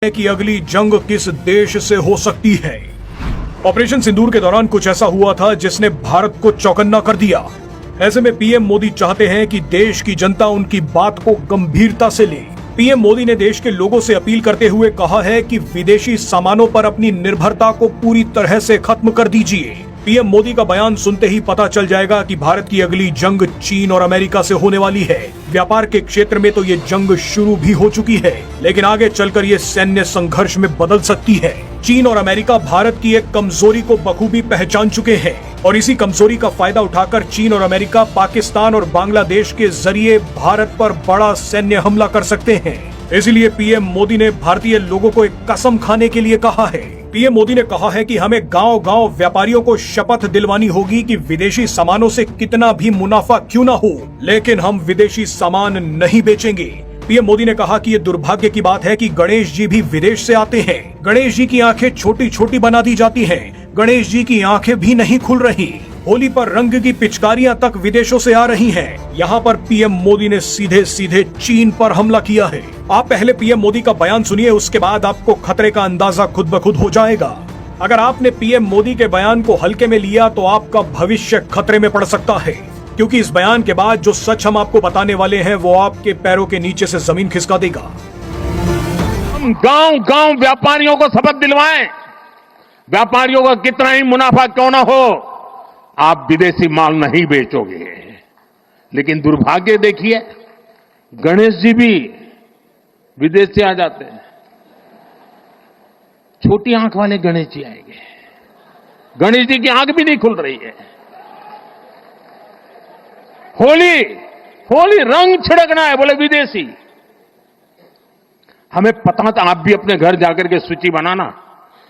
कि अगली जंग किस देश से हो सकती है। ऑपरेशन सिंदूर के दौरान कुछ ऐसा हुआ था जिसने भारत को चौकन्ना कर दिया। ऐसे में पीएम मोदी चाहते हैं कि देश की जनता उनकी बात को गंभीरता से ले। पीएम मोदी ने देश के लोगों से अपील करते हुए कहा है कि विदेशी सामानों पर अपनी निर्भरता को पूरी तरह से खत्म कर दीजिए। पीएम मोदी का बयान सुनते ही पता चल जाएगा कि भारत की अगली जंग चीन और अमेरिका से होने वाली है। व्यापार के क्षेत्र में तो ये जंग शुरू भी हो चुकी है, लेकिन आगे चलकर ये सैन्य संघर्ष में बदल सकती है। चीन और अमेरिका भारत की एक कमजोरी को बखूबी पहचान चुके हैं और इसी कमजोरी का फायदा उठाकर चीन और अमेरिका पाकिस्तान और बांग्लादेश के जरिए भारत पर बड़ा सैन्य हमला कर सकते हैं। इसीलिए पीएम मोदी ने भारतीय लोगों को एक कसम खाने के लिए कहा है। पीएम मोदी ने कहा है कि हमें गांव-गांव व्यापारियों को शपथ दिलवानी होगी कि विदेशी सामानों से कितना भी मुनाफा क्यों ना हो, लेकिन हम विदेशी सामान नहीं बेचेंगे। पीएम मोदी ने कहा कि ये दुर्भाग्य की बात है कि गणेश जी भी विदेश से आते हैं। गणेश जी की आंखें छोटी छोटी बना दी जाती हैं। गणेश जी की आंखें भी नहीं खुल रही। होली पर रंग की पिचकारियां तक विदेशों से आ रही हैं। यहाँ पर पीएम मोदी ने सीधे सीधे चीन पर हमला किया है। आप पहले पीएम मोदी का बयान सुनिए, उसके बाद आपको खतरे का अंदाजा खुद ब खुद हो जाएगा। अगर आपने पीएम मोदी के बयान को हल्के में लिया तो आपका भविष्य खतरे में पड़ सकता है, क्योंकि इस बयान के बाद जो सच हम आपको बताने वाले हैं वो आपके पैरों के नीचे से जमीन खिसका देगा। हम गांव-गांव व्यापारियों को शपथ दिलवाएं, व्यापारियों का कितना ही मुनाफा क्यों ना हो, आप विदेशी माल नहीं बेचोगे। लेकिन दुर्भाग्य देखिए, गणेश जी भी विदेश से आ जाते हैं। छोटी आंख वाले गणेश जी आएंगे। गणेश जी की आंख भी नहीं खुल रही है। होली रंग छिड़कना है, बोले विदेशी। हमें पता था, आप भी अपने घर जाकर के सूची बनाना।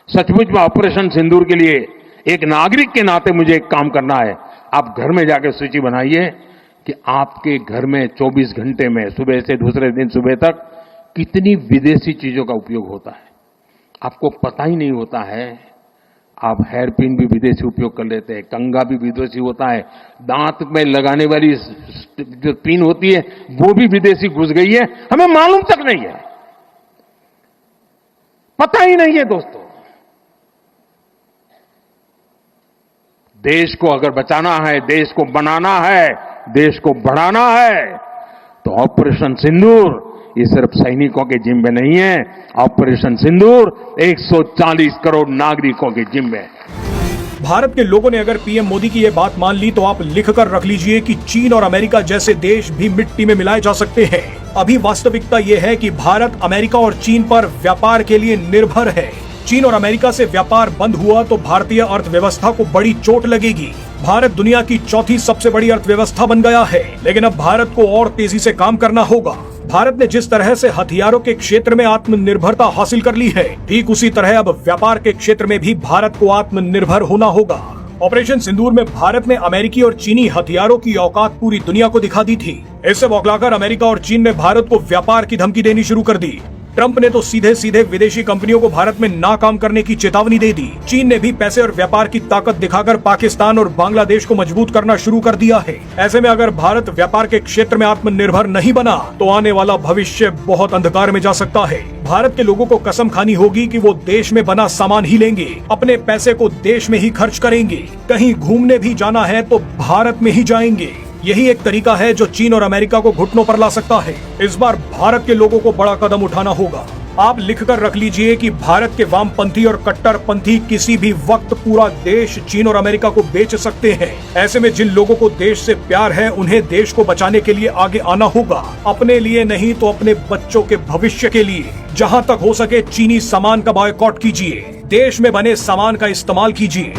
सचमुच में ऑपरेशन सिंदूर के लिए एक नागरिक के नाते मुझे एक काम करना है। आप घर में जाकर सूची बनाइए कि आपके घर में 24 घंटे में सुबह से दूसरे दिन सुबह तक कितनी विदेशी चीजों का उपयोग होता है। आपको पता ही नहीं होता है। आप हेयर पिन भी विदेशी उपयोग कर लेते हैं, कंघा भी विदेशी होता है, दांत में लगाने वाली जो पिन होती है वो भी विदेशी घुस गई है, हमें मालूम तक नहीं है, पता ही नहीं है। दोस्तों, देश को अगर बचाना है, देश को बनाना है, देश को बढ़ाना है, तो ऑपरेशन सिंदूर ये सिर्फ सैनिकों के जिम्मे नहीं है। ऑपरेशन सिंदूर 140 करोड़ नागरिकों के जिम्मे है। भारत के लोगों ने अगर पीएम मोदी की ये बात मान ली तो आप लिख कर रख लीजिए कि चीन और अमेरिका जैसे देश भी मिट्टी में मिलाए जा सकते हैं। अभी वास्तविकता ये है कि भारत अमेरिका और चीन पर व्यापार के लिए निर्भर है। चीन और अमेरिका से व्यापार बंद हुआ तो भारतीय अर्थव्यवस्था को बड़ी चोट लगेगी। भारत दुनिया की चौथी सबसे बड़ी अर्थव्यवस्था बन गया है, लेकिन अब भारत को और तेजी से काम करना होगा। भारत ने जिस तरह से हथियारों के क्षेत्र में आत्मनिर्भरता हासिल कर ली है, ठीक उसी तरह अब व्यापार के क्षेत्र में भी भारत को आत्मनिर्भर होना होगा। ऑपरेशन सिंदूर में भारत ने अमेरिकी और चीनी हथियारों की औकात पूरी दुनिया को दिखा दी थी। इससे बौखलाकर अमेरिका और चीन ने भारत को व्यापार की धमकी देनी शुरू कर दी। ट्रंप ने तो सीधे सीधे विदेशी कंपनियों को भारत में नाकाम करने की चेतावनी दे दी। चीन ने भी पैसे और व्यापार की ताकत दिखाकर पाकिस्तान और बांग्लादेश को मजबूत करना शुरू कर दिया है। ऐसे में अगर भारत व्यापार के क्षेत्र में आत्मनिर्भर नहीं बना तो आने वाला भविष्य बहुत अंधकार में जा सकता है। भारत के लोगों को कसम खानी होगी कि वो देश में बना सामान ही लेंगे, अपने पैसे को देश में ही खर्च करेंगे। कहीं घूमने भी जाना है तो भारत में ही जाएंगे। यही एक तरीका है जो चीन और अमेरिका को घुटनों पर ला सकता है। इस बार भारत के लोगों को बड़ा कदम उठाना होगा। आप लिखकर रख लीजिए कि भारत के वामपंथी और कट्टरपंथी किसी भी वक्त पूरा देश चीन और अमेरिका को बेच सकते हैं। ऐसे में जिन लोगों को देश से प्यार है उन्हें देश को बचाने के लिए आगे आना होगा। अपने लिए नहीं तो अपने बच्चों के भविष्य के लिए। जहां तक हो सके चीनी सामान का बॉयकॉट कीजिए, देश में बने सामान का इस्तेमाल कीजिए।